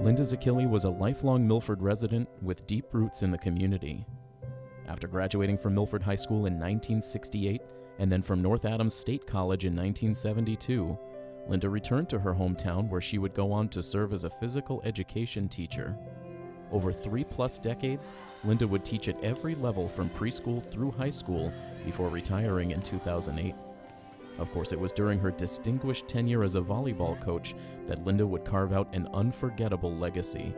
Linda Zacchilli was a lifelong Milford resident with deep roots in the community. After graduating from Milford High School in 1968 and then from North Adams State College in 1972, Linda returned to her hometown where she would go on to serve as a physical education teacher. Over 3+ decades, Linda would teach at every level from preschool through high school before retiring in 2008. Of course, it was during her distinguished tenure as a volleyball coach that Linda would carve out an unforgettable legacy.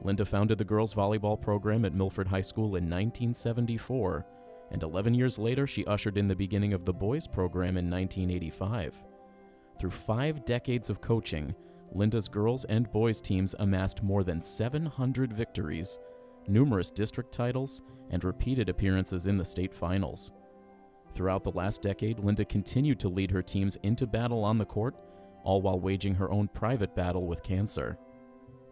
Linda founded the girls' volleyball program at Milford High School in 1974, and 11 years later she ushered in the beginning of the boys' program in 1985. Through 5 decades of coaching, Linda's girls' and boys' teams amassed more than 700 victories, numerous district titles, and repeated appearances in the state finals. Throughout the last decade, Linda continued to lead her teams into battle on the court, all while waging her own private battle with cancer.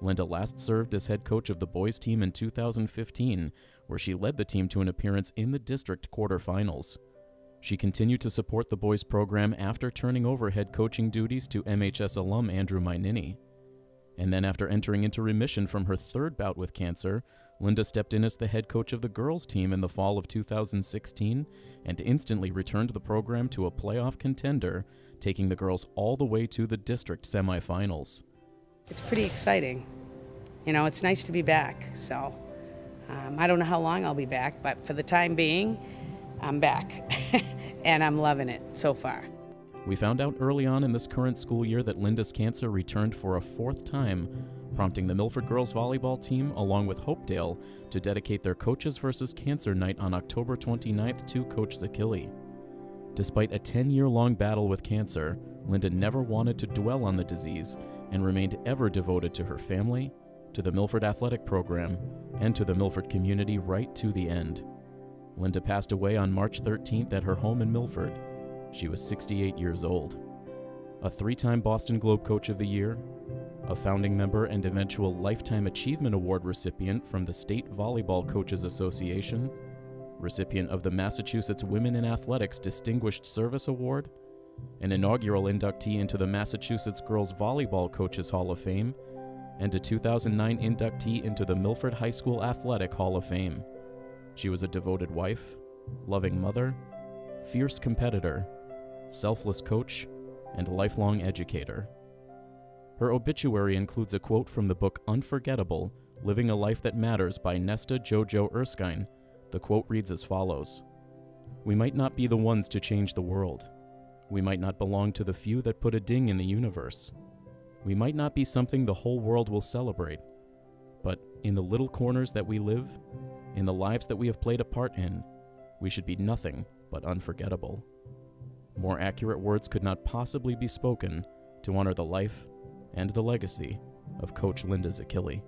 Linda last served as head coach of the boys' team in 2015, where she led the team to an appearance in the district quarterfinals. She continued to support the boys' program after turning over head coaching duties to MHS alum Andrew Mainini. And then after entering into remission from her 3rd bout with cancer, Linda stepped in as the head coach of the girls' team in the fall of 2016 and instantly returned the program to a playoff contender, taking the girls all the way to the district semifinals. It's pretty exciting. You know, it's nice to be back, so I don't know how long I'll be back, but for the time being, I'm back, and I'm loving it so far. We found out early on in this current school year that Linda's cancer returned for a 4th time, prompting the Milford girls volleyball team, along with Hopedale, to dedicate their Coaches vs. Cancer night on October 29th to Coach Zacchilli. Despite a 10-year-long battle with cancer, Linda never wanted to dwell on the disease and remained ever devoted to her family, to the Milford athletic program, and to the Milford community right to the end. Linda passed away on March 13th at her home in Milford. She was 68 years old. A 3-time Boston Globe Coach of the Year, a founding member and eventual Lifetime Achievement Award recipient from the State Volleyball Coaches Association, recipient of the Massachusetts Women in Athletics Distinguished Service Award, an inaugural inductee into the Massachusetts Girls Volleyball Coaches Hall of Fame, and a 2009 inductee into the Milford High School Athletic Hall of Fame. She was a devoted wife, loving mother, fierce competitor, selfless coach, and lifelong educator. Her obituary includes a quote from the book Unforgettable, Living a Life That Matters by Nesta Jojo Erskine. The quote reads as follows: "We might not be the ones to change the world. We might not belong to the few that put a ding in the universe. We might not be something the whole world will celebrate. But in the little corners that we live, in the lives that we have played a part in, we should be nothing but unforgettable." More accurate words could not possibly be spoken to honor the life and the legacy of Coach Linda Zacchilli.